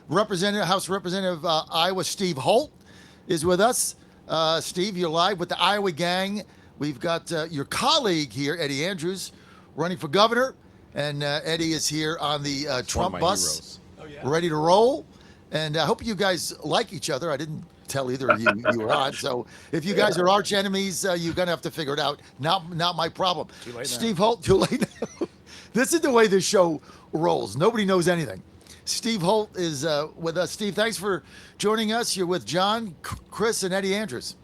House Representative Iowa Steve Holt is with us. Steve, you're live with the Iowa Gang. We've got your colleague here, Eddie Andrews, running for governor, and Eddie is here on the It's one of Trump my bus, heroes. ready to roll. And I hope you guys like each other. I didn't tell either of you were on. So if you guys are arch enemies, you're gonna have to figure it out. Not my problem. Too late now. Steve Holt, too late now. This is the way this show rolls. Nobody knows anything. Steve Holt is with us. Steve, thanks for joining us. You're with John, Chris, and Eddie Andrews.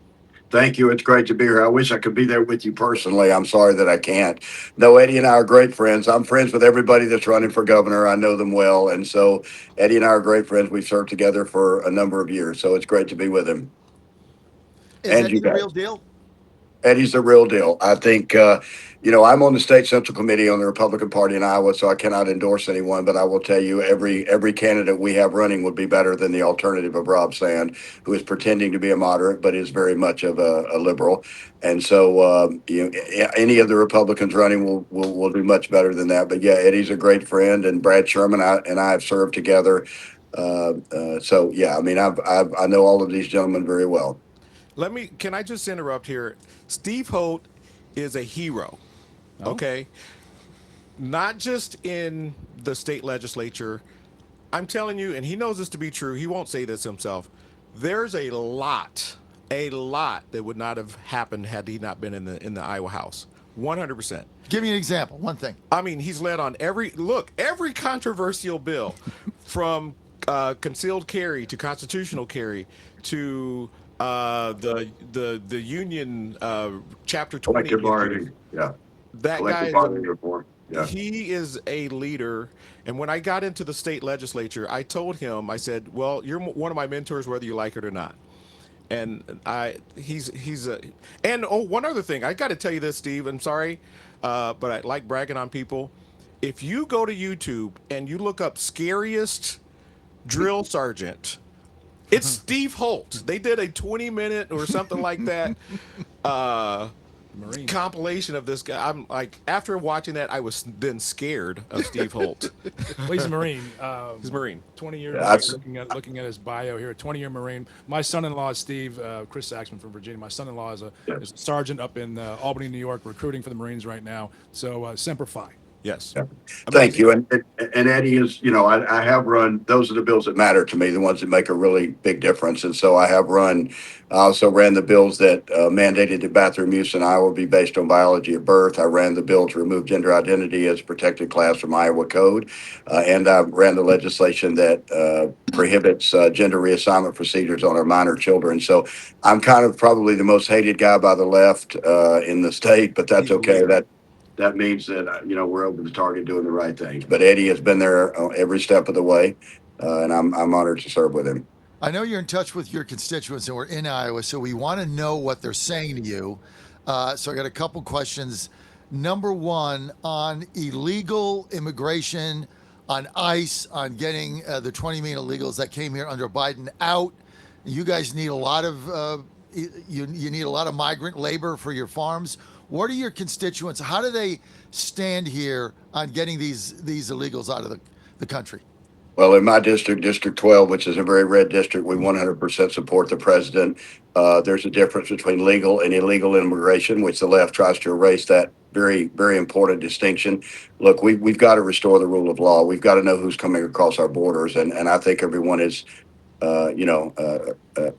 Thank you. It's great to be here. I wish I could be there with you personally. I'm sorry that I can't. No, Eddie and I are great friends. I'm friends with everybody that's running for governor. I know them well. And so Eddie and I are great friends. We've served together for a number of years. So it's great to be with him Is and Eddie you the real guys. deal? Eddie's the real deal. I think, I'm on the state central committee on the Republican Party in Iowa, so I cannot endorse anyone. But I will tell you, every candidate we have running would be better than the alternative of Rob Sand, who is pretending to be a moderate but is very much of a liberal. And so, any of the Republicans running will do much better than that. But yeah, Eddie's a great friend, and Brad Sherman and I have served together. So yeah, I mean, I know all of these gentlemen very well. Can I just interrupt here? Steve Holt is a hero, No. okay? Not just in the state legislature. I'm telling you, and he knows this to be true. He won't say this himself. There's a lot that would not have happened had he not been in the Iowa House. 100%. Give me an example. One thing. I mean, he's led on every controversial bill, from concealed carry to constitutional carry to the union chapter 20 Collective initiative. bargaining. Yeah. That guy Collective is bargaining reform. Yeah. he is a leader. And when I got into the state legislature, I told him, I said, "Well, you're one of my mentors, whether you like it or not." And he's a, and oh, one other thing, I got to tell you this, Steve. I'm sorry, but I like bragging on people. If you go to YouTube and you look up scariest drill sergeant, it's Steve Holt. They did a 20-minute or something like that Marine. compilation of this guy. I'm like, after watching that, I was then scared of Steve Holt. Well, he's a Marine. He's a Marine. 20-year Yeah, Marine. Looking at his bio here, 20-year Marine. My son-in-law is Steve, Chris Saxman from Virginia. My son-in-law is a sergeant up in Albany, New York, recruiting for the Marines right now. So Semper Fi. Yes. yeah. Thank Amazing. you. And Eddie is, I have run, those are the bills that matter to me, the ones that make a really big difference. And so I also ran the bills that mandated that bathroom use in Iowa be based on biology of birth. I ran the bill to remove gender identity as a protected class from Iowa code. And I ran the legislation that prohibits gender reassignment procedures on our minor children. So I'm kind of probably the most hated guy by the left in the state, but that's He's the okay. leader. That means that we're over the target doing the right things. But Eddie has been there every step of the way, and I'm honored to serve with him. I know you're in touch with your constituents, and we're in Iowa, so we want to know what they're saying to you. So I got a couple questions. Number one, on illegal immigration, on ICE, on getting the 20 million illegals that came here under Biden out. You guys need a lot of you need a lot of migrant labor for your farms. What are your constituents? How do they stand here on getting these illegals out of the country? Well, in my district, District 12, which is a very red district, we 100% support the president. There's a difference between legal and illegal immigration, which the left tries to erase that very, very important distinction. Look, we've got to restore the rule of law. We've got to know who's coming across our borders. And I think everyone is, uh, you know, uh, uh,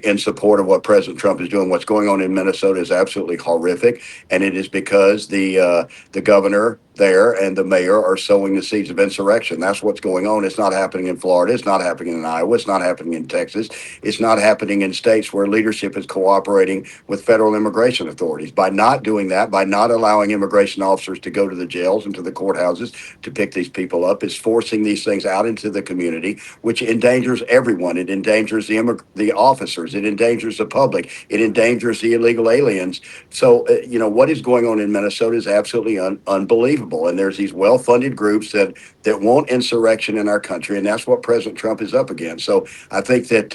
in support of what President Trump is doing. What's going on in Minnesota is absolutely horrific, and it is because the governor there and the mayor are sowing the seeds of insurrection. That's what's going on. It's not happening in Florida. It's not happening in Iowa. It's not happening in Texas. It's not happening in states where leadership is cooperating with federal immigration authorities. By not doing that, by not allowing immigration officers to go to the jails and to the courthouses to pick these people up, is forcing these things out into the community, which endangers everyone. It endangers the officers. It endangers the public. It endangers the illegal aliens. So, what is going on in Minnesota is absolutely unbelievable. And there's these well-funded groups that want insurrection in our country, and that's what President Trump is up against. So I think that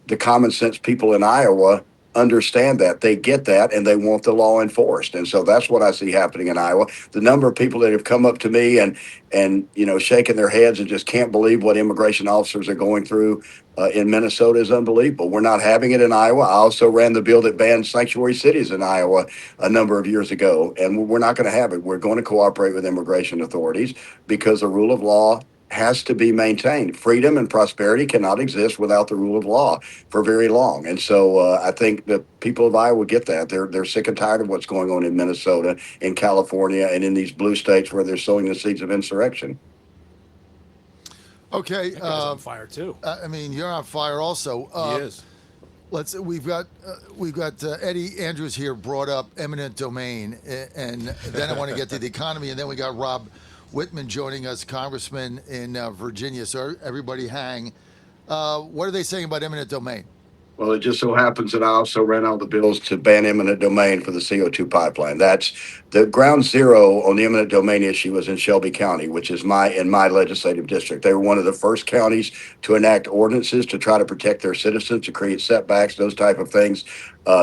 the common sense people in Iowa understand that. They get that, and they want the law enforced. And so that's what I see happening in Iowa. The number of people that have come up to me and shaking their heads and just can't believe what immigration officers are going through in Minnesota is unbelievable. We're not having it in Iowa. I also ran the bill that banned sanctuary cities in Iowa a number of years ago, and we're not going to have it. We're going to cooperate with immigration authorities because the rule of law has to be maintained. Freedom and prosperity cannot exist without the rule of law for very long. And so I think the people of Iowa get that. They're sick and tired of what's going on in Minnesota, in California, and in these blue states where they're sowing the seeds of insurrection. Okay. That guy's on fire too. I mean, you're on fire also. Yes. We've got Eddie Andrews here brought up eminent domain, and then I want to get to the economy, and then we got Rob Whitman joining us, congressman in Virginia. So everybody hang. What are they saying about eminent domain? Well, it just so happens that I also ran all the bills to ban eminent domain for the CO2 pipeline. That's the ground zero on the eminent domain issue was in Shelby County, which is in my legislative district. They were one of the first counties to enact ordinances to try to protect their citizens, to create setbacks, those type of things.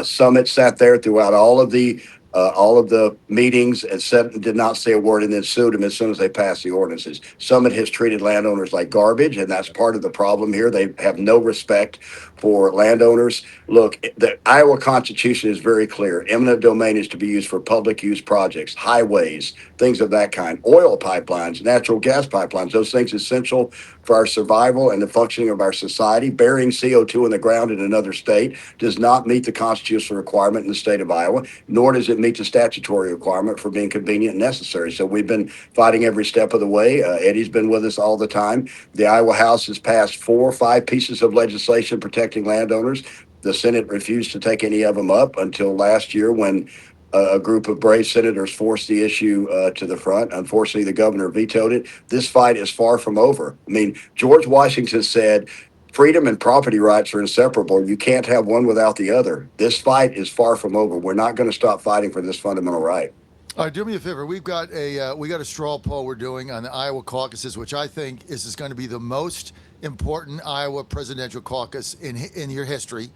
Summit sat there throughout all of the meetings and did not say a word, and then sued them as soon as they passed the ordinances. Summit has treated landowners like garbage, and that's part of the problem here. They have no respect for landowners. Look, the Iowa Constitution is very clear. Eminent domain is to be used for public use projects, highways, things of that kind, oil pipelines, natural gas pipelines, those things essential for our survival and the functioning of our society. Burying CO2 in the ground in another state does not meet the constitutional requirement in the state of Iowa, nor does it meet the statutory requirement for being convenient and necessary. So we've been fighting every step of the way. Eddie's been with us all the time. The Iowa House has passed 4 or 5 pieces of legislation protecting landowners. The Senate refused to take any of them up until last year when a group of brave senators forced the issue to the front. Unfortunately, the governor vetoed it. This fight is far from over. I mean, George Washington said, freedom and property rights are inseparable. You can't have one without the other. This fight is far from over. We're not going to stop fighting for this fundamental right. All right, do me a favor. We've got a straw poll we're doing on the Iowa caucuses, which I think is going to be the most important Iowa presidential caucus in your history,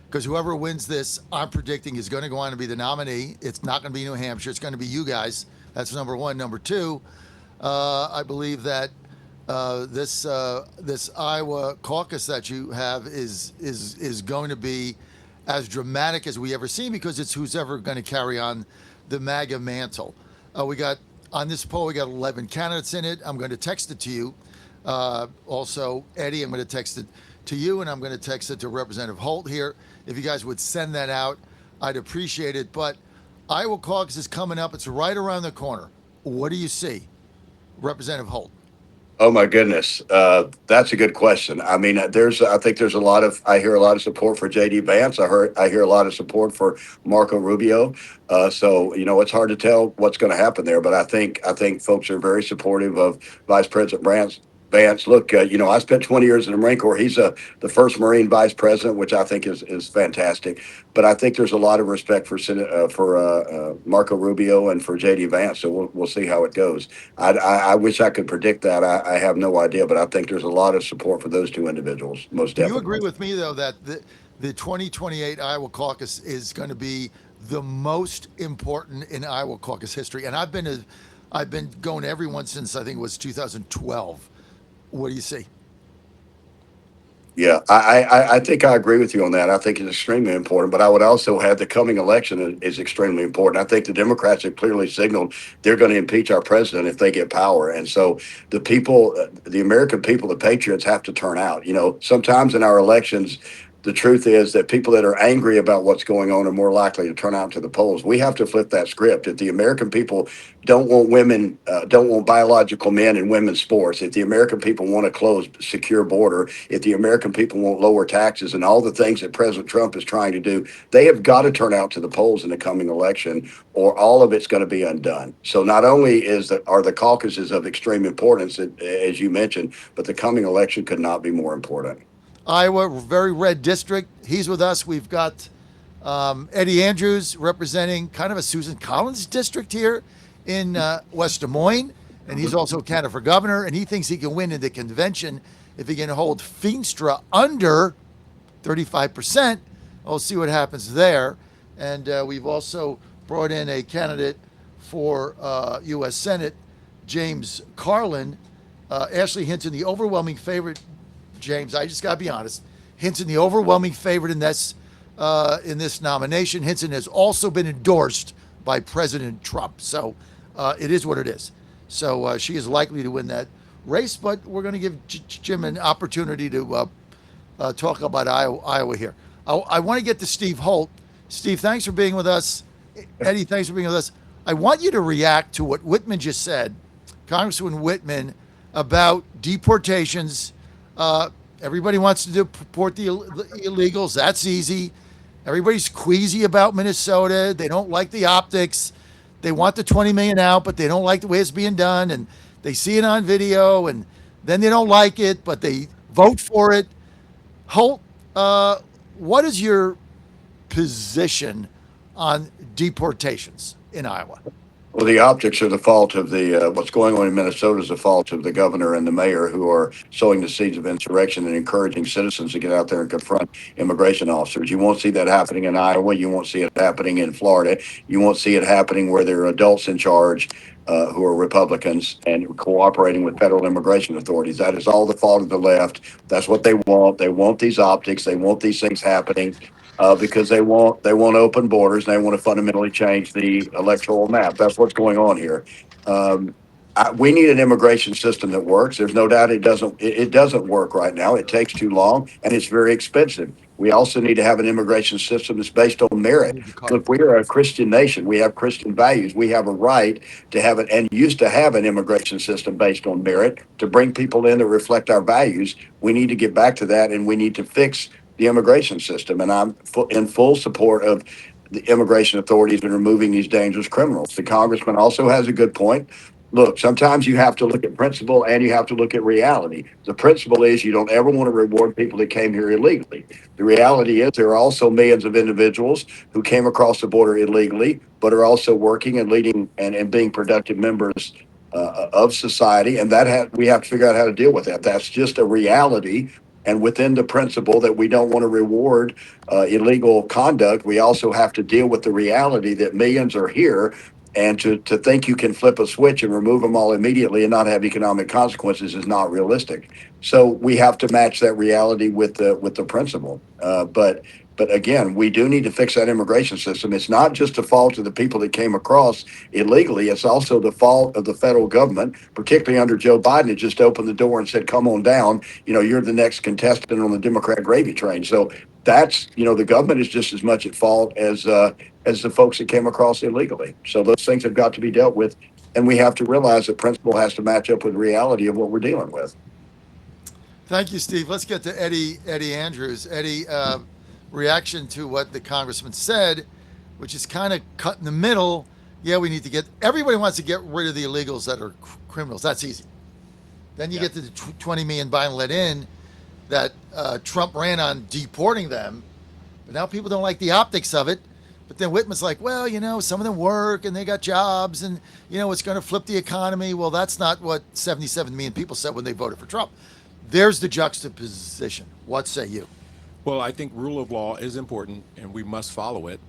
because whoever wins this, I'm predicting is going to go on to be the nominee. It's not going to be New Hampshire. It's going to be you guys. That's number one. Number two, I believe that this Iowa caucus that you have is going to be as dramatic as we ever seen, because it's who's ever going to carry on the MAGA mantle. We got on this poll, we got 11 candidates in it. I'm going to text it to you. Also, Eddie, I'm going to text it to you, and I'm going to text it to Representative Holt here. If you guys would send that out, I'd appreciate it. But Iowa caucus is coming up. It's right around the corner. What do you see, Representative Holt? Oh my goodness, that's a good question. I mean, I think there's I hear a lot of support for J.D. Vance. I hear a lot of support for Marco Rubio. So it's hard to tell what's going to happen there. But I think folks are very supportive of Vice President Vance. Look, I spent 20 years in the Marine Corps. He's the first Marine vice president, which I think is fantastic. But I think there's a lot of respect for Marco Rubio and for J.D. Vance. So we'll see how it goes. I wish I could predict that. I have no idea, but I think there's a lot of support for those two individuals, most definitely. Do you agree with me, though, that the 2028 Iowa caucus is going to be the most important in Iowa caucus history? And I've been going to every one since I think it was 2012. What do you see? Yeah, I think I agree with you on that. I think it's extremely important, but I would also have the coming election is extremely important. I think the Democrats have clearly signaled they're going to impeach our president if they get power. And so the people, the American people, the patriots have to turn out. Sometimes in our elections, the truth is that people that are angry about what's going on are more likely to turn out to the polls. We have to flip that script. If the American people don't want women, don't want biological men in women's sports, if the American people want a closed, secure border, if the American people want lower taxes and all the things that President Trump is trying to do, they have got to turn out to the polls in the coming election, or all of it's going to be undone. So not only are the caucuses of extreme importance, as you mentioned, but the coming election could not be more important. Iowa, very red district. He's with us. We've got Eddie Andrews representing kind of a Susan Collins district here in West Des Moines. And he's also a candidate for governor. And he thinks he can win in the convention if he can hold Feenstra under 35%. We'll see what happens there. And we've also brought in a candidate for U.S. Senate, James Carlin. Ashley Hinton, the overwhelming favorite. James, I just got to be honest. Hinton, the overwhelming favorite in this nomination. Hinton has also been endorsed by President Trump, so it is what it is. So she is likely to win that race, but we're going to give Jim an opportunity to talk about Iowa here. I want to get to Steve Holt. Steve, thanks for being with us. Eddie, thanks for being with us. I want you to react to what Whitman just said, Congressman Whitman, about deportations. Everybody wants to deport the illegals. That's easy. Everybody's queasy about Minnesota. They don't like the optics. They want the 20 million out, but they don't like the way it's being done. And they see it on video, and then they don't like it, but they vote for it. Holt, what is your position on deportations in Iowa? Well, the optics are the fault of the what's going on in Minnesota is the fault of the governor and the mayor, who are sowing the seeds of insurrection and encouraging citizens to get out there and confront immigration officers. You won't see that happening in Iowa. You won't see it happening in Florida. You won't see it happening where there are adults in charge who are Republicans and cooperating with federal immigration authorities. That is all the fault of the left. That's what they want. They want these optics. They want these things happening. Because they want open borders and they want to fundamentally change the electoral map. That's what's going on here. We need an immigration system that works. There's no doubt it doesn't work right now. It takes too long and it's very expensive. We also need to have an immigration system that's based on merit. Look, we are a Christian nation. We have Christian values. We have a right to have it, and used to have an immigration system based on merit to bring people in that reflect our values. We need to get back to that, and we need to fix the immigration system. And I'm in full support of the immigration authorities in removing these dangerous criminals. The congressman also has a good point. Look, sometimes you have to look at principle and you have to look at reality. The principle is you don't ever want to reward people that came here illegally. The reality is there are also millions of individuals who came across the border illegally, but are also working and leading and being productive members of society. And we have to figure out how to deal with that. That's just a reality. And within the principle that we don't want to reward illegal conduct, we also have to deal with the reality that millions are here. And to think you can flip a switch and remove them all immediately and not have economic consequences is not realistic. So we have to match that reality with the principle. But again, we do need to fix that immigration system. It's not just the fault of the people that came across illegally. It's also the fault of the federal government, particularly under Joe Biden, that just opened the door and said, come on down. You're the next contestant on the Democrat gravy train. So that's, the government is just as much at fault as the folks that came across illegally. So those things have got to be dealt with. And we have to realize that principle has to match up with the reality of what we're dealing with. Thank you, Steve. Let's get to Eddie Andrews. Eddie, reaction to what the congressman said, which is kind of cut in the middle. Yeah, everybody wants to get rid of the illegals that are criminals. That's easy. Then you get to the 20 million buy and let in that Trump ran on deporting them. But now people don't like the optics of it. But then Whitman's like, well, some of them work and they got jobs and, it's going to flip the economy. Well, that's not what 77 million people said when they voted for Trump. There's the juxtaposition. What say you? Well, I think rule of law is important and we must follow it.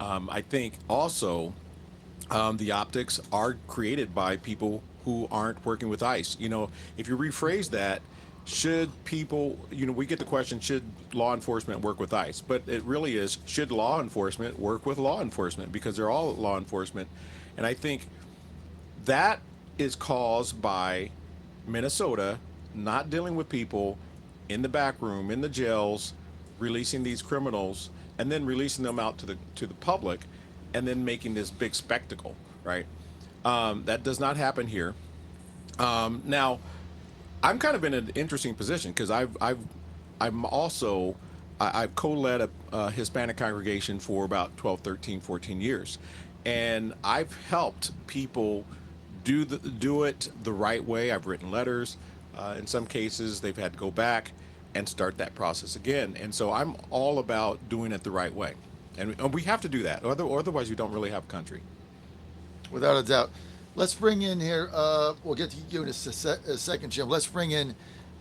I think also the optics are created by people who aren't working with ICE. If you rephrase that, should people, we get the question, should law enforcement work with ICE? But it really is, should law enforcement work with law enforcement? Because they're all law enforcement. And I think that is caused by Minnesota not dealing with people in the back room, in the jails, releasing these criminals, and then releasing them out to the public, and then making this big spectacle, right? That does not happen here. Now, I'm kind of in an interesting position because I've co-led a Hispanic congregation for about 12, 13, 14 years, and I've helped people do it the right way. I've written letters. In some cases, they've had to go back and start that process again. And so I'm all about doing it the right way. And we have to do that. Otherwise, you don't really have a country. Without a doubt. Let's bring in here, we'll get to you in a second, Jim. Let's bring in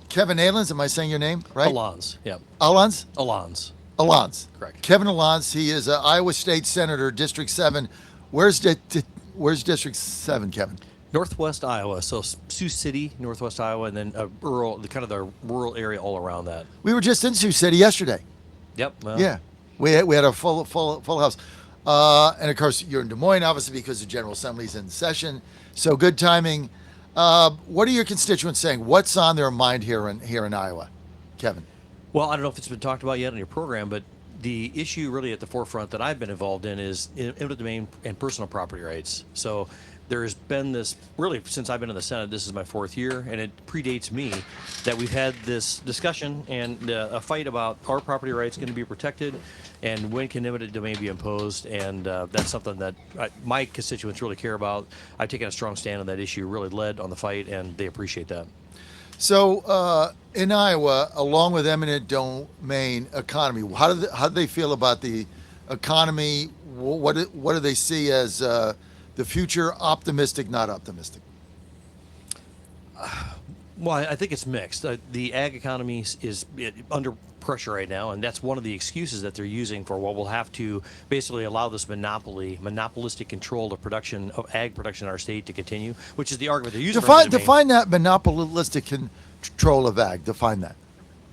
Kevin Alans. Am I saying your name right? Alans, yeah. Alans? Alans. Alonz. Correct. Kevin Alonz. He is an Iowa State Senator, District 7. Where's District 7, Kevin? Northwest Iowa, so Sioux City, Northwest Iowa, and then the rural area all around that. We were just in Sioux City yesterday. Yep. Well, Yeah, we had a full house, and of course you're in Des Moines, obviously because the General Assembly's in session. So good timing. What are your constituents saying? What's on their mind here in Iowa, Kevin? Well, I don't know if it's been talked about yet on your program, but the issue really at the forefront that I've been involved in is eminent domain and personal property rights. So there's been this, really since I've been in the Senate, this is my 4th year, and it predates me, that we've had this discussion and a fight about are property rights going to be protected and when can eminent domain be imposed, and that's something that my constituents really care about. I've taken a strong stand on that issue, really led on the fight, and they appreciate that. So in Iowa, along with eminent domain economy, how do they feel about the economy? What do they see as the future? Optimistic, not optimistic? Well, I think it's mixed. The ag economy is under pressure right now, and that's one of the excuses that they're using for, well, we'll have to basically allow this monopolistic control of production of ag production in our state to continue, which is the argument they're using. Define that monopolistic control of ag. Define that.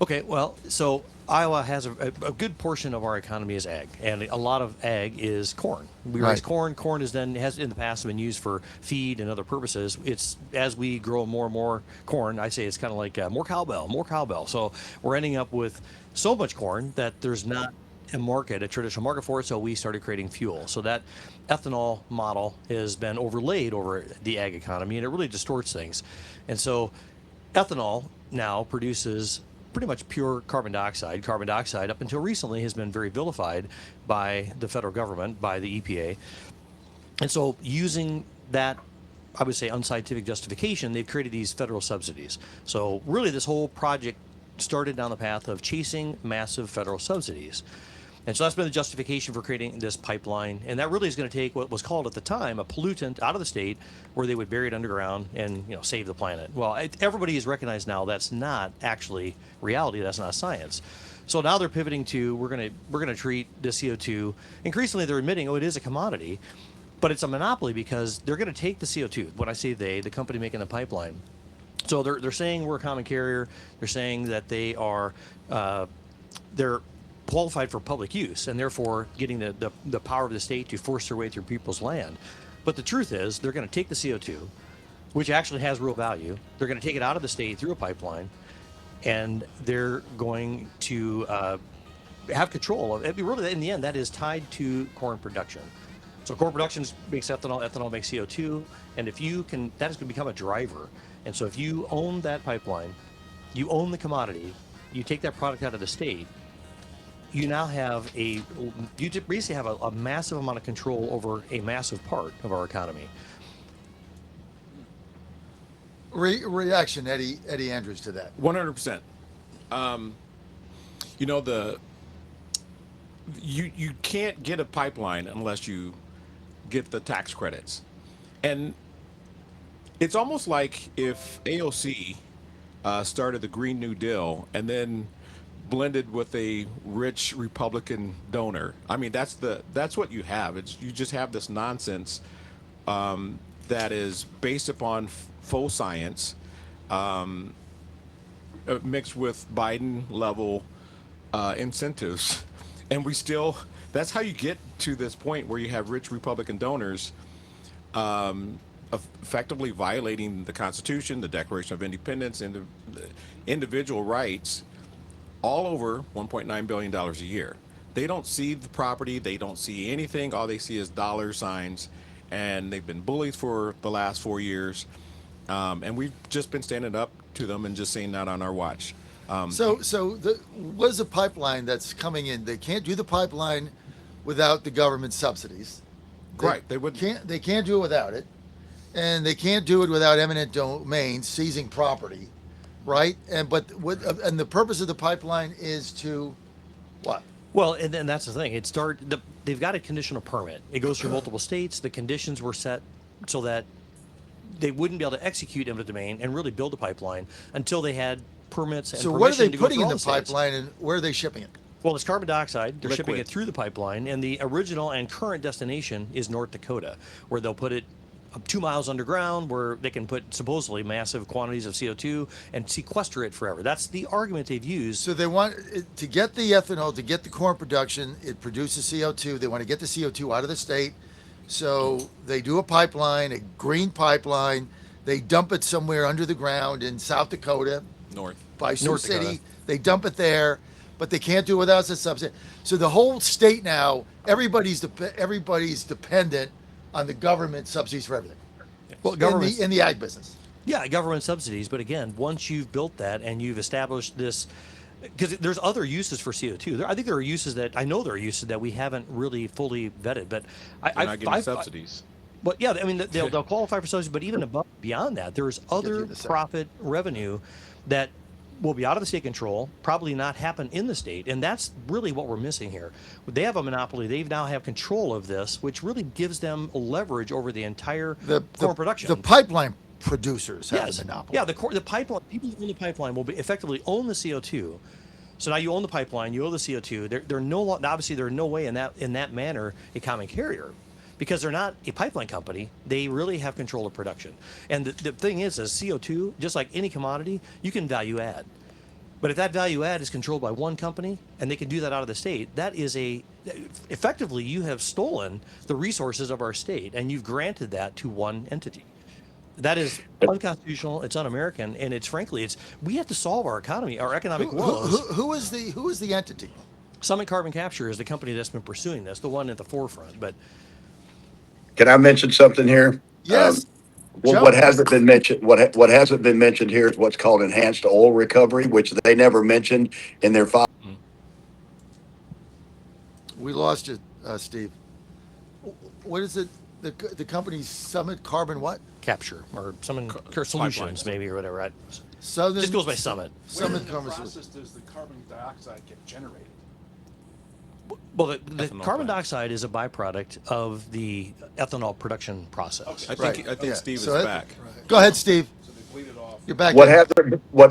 Okay, well, so Iowa has a good portion of our economy is ag, and a lot of ag is corn. We raise corn. Corn has in the past been used for feed and other purposes. It's as we grow more and more corn, I say it's kind of like more cowbell. So we're ending up with so much corn that there's not a traditional market for it. So we started creating fuel. So that ethanol model has been overlaid over the ag economy, and it really distorts things. And so ethanol now produces pretty much pure carbon dioxide. Carbon dioxide, up until recently, has been very vilified by the federal government, by the EPA. And so using that, I would say, unscientific justification, they've created these federal subsidies. So really this whole project started down the path of chasing massive federal subsidies. And so that's been the justification for creating this pipeline. And that really is going to take what was called at the time a pollutant out of the state, where they would bury it underground and save the planet. Well, everybody has recognized now that's not actually reality. That's not science. So now they're pivoting to we're going to treat the CO2. Increasingly, they're admitting, it is a commodity, but it's a monopoly because they're going to take the CO2. When I say they, the company making the pipeline. So they're saying we're a common carrier. They're saying that they're qualified for public use and therefore getting the power of the state to force their way through people's land. But the truth is they're going to take the CO2, which actually has real value. They're going to take it out of the state through a pipeline, and they're going to have control of it. Really, in the end, that is tied to corn production. So corn production makes ethanol makes CO2, and that is going to become a driver. And so if you own that pipeline, you own the commodity, you take that product out of the state, you now have you basically have a massive amount of control over a massive part of our economy. Reaction, Eddie Andrews, to that. 100%. You can't get a pipeline unless you get the tax credits, and it's almost like if AOC started the Green New Deal and then blended with a rich Republican donor. I mean, that's what you have. You just have this nonsense that is based upon faux science, mixed with Biden level incentives, and that's how you get to this point where you have rich Republican donors effectively violating the Constitution, the Declaration of Independence, and the individual rights, all over $1.9 billion a year. They don't see the property. They don't see anything. All they see is dollar signs, and they've been bullied for the last 4 years. And we've just been standing up to them and just saying not on our watch. So what is the pipeline that's coming in? They can't do the pipeline without the government subsidies. Right. They can't do it without it. And they can't do it without eminent domain, seizing property. Right, and the purpose of the pipeline is to what? Well, and then that's the thing. They've got a conditional permit. It goes through multiple states. The conditions were set so that they wouldn't be able to execute eminent domain and really build a pipeline until they had permits and so permission what are they to putting go in through the all the states. pipeline, and where are they shipping it? Well, it's carbon dioxide. They're shipping Liquid. it through the pipeline, and the original and current destination is North Dakota, where they'll put it 2 miles underground, where they can put supposedly massive quantities of CO2 and sequester it forever. That's the argument they've used. So they want to get the ethanol, to get the corn production. It produces CO2. They want to get the CO2 out of the state. So they do a pipeline, a green pipeline. They dump it somewhere under the ground in South Dakota North. by Sioux North City. Dakota. They dump it there, but they can't do it without the subsidy. So the whole state now, everybody's dependent on the government subsidies for everything. Well, In the ag business. Yeah, government subsidies. But again, once you've built that and you've established this, because there's other uses for CO2. I think there are uses that we haven't really fully vetted. But They're not getting subsidies. But yeah, I mean, they'll qualify for subsidies. But even above, beyond that, there's other the second. profit revenue that will be out of the state control, probably not happen in the state, and that's really what we're missing here. They have a monopoly. They now have control of this, which really gives them leverage over the entire corn production. The pipeline producers have Yes. a monopoly. Yeah, the pipeline, people who own the pipeline will be effectively own the CO2. So now you own the pipeline, you own the CO2. They're obviously they're no way in that manner a common carrier, because they're not a pipeline company. They really have control of production. And the thing is CO2, just like any commodity, you can value add. But if that value add is controlled by one company and they can do that out of the state, that is effectively you have stolen the resources of our state and you've granted that to one entity. That is unconstitutional. It's un-American, and we have to solve our economy, our economic woes. Who is the entity? Summit Carbon Capture is the company that's been pursuing this, the one at the forefront. But Can I mention something here? Yes. Well, Joe. what hasn't been mentioned, what hasn't been mentioned here is what's called enhanced oil recovery, which they never mentioned in their file. We lost you, Steve. What is it? The company's Summit Carbon what? Capture or Summit Solutions, maybe, or whatever. Right? Southern. Just goes by Summit. Summit What Carbon. process does the carbon dioxide get generated? Well, the Ethanol carbon plant. dioxide is a byproduct of the ethanol production process. I think Right. Steve So is that- back. Go ahead, Steve. So they bleed it off. You're back.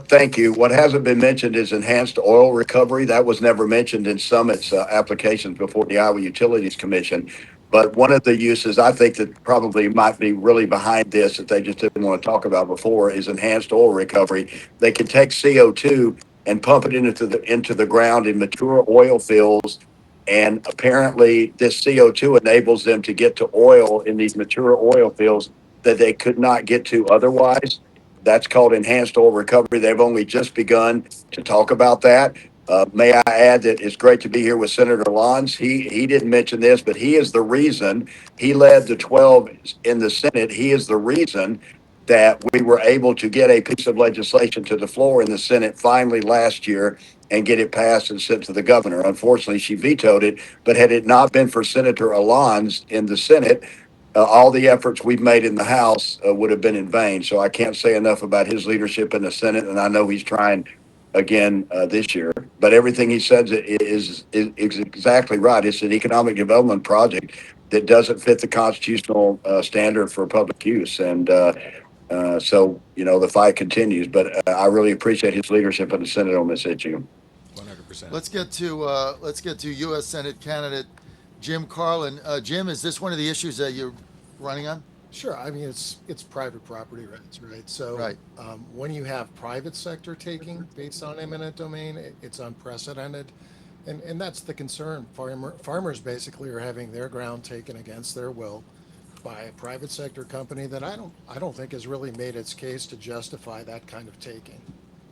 Thank you. What hasn't been mentioned is enhanced oil recovery. That was never mentioned in Summit's applications before the Iowa Utilities Commission. But one of the uses I think that probably might be really behind this that they just didn't want to talk about before is enhanced oil recovery. They can take CO2 and pump it into the ground in mature oil fields. And apparently this CO2 enables them to get to oil in these mature oil fields that they could not get to otherwise. That's called enhanced oil recovery. They've only just begun to talk about that. May I add that it's great to be here with Senator Lons. He didn't mention this, but he is the reason he led the 12 in the Senate. He is the reason that we were able to get a piece of legislation to the floor in the Senate finally last year and get it passed and sent to the governor. Unfortunately, she vetoed it. But had it not been for Senator Alon's in the Senate, all the efforts we've made in the House would have been in vain. So I can't say enough about his leadership in the Senate, and I know he's trying again this year. But everything he says is exactly right. It's an economic development project that doesn't fit the constitutional standard for public use, and so the fight continues. But I really appreciate his leadership in the Senate on this issue. 100%. Let's get to U.S. Senate candidate Jim Carlin. Jim, is this one of the issues that you're running on? Sure. I mean, it's private property rights, right? So Right. When you have private sector taking based on eminent domain, it's unprecedented. And that's the concern. Farmers basically are having their ground taken against their will by a private sector company that I don't think has really made its case to justify that kind of taking.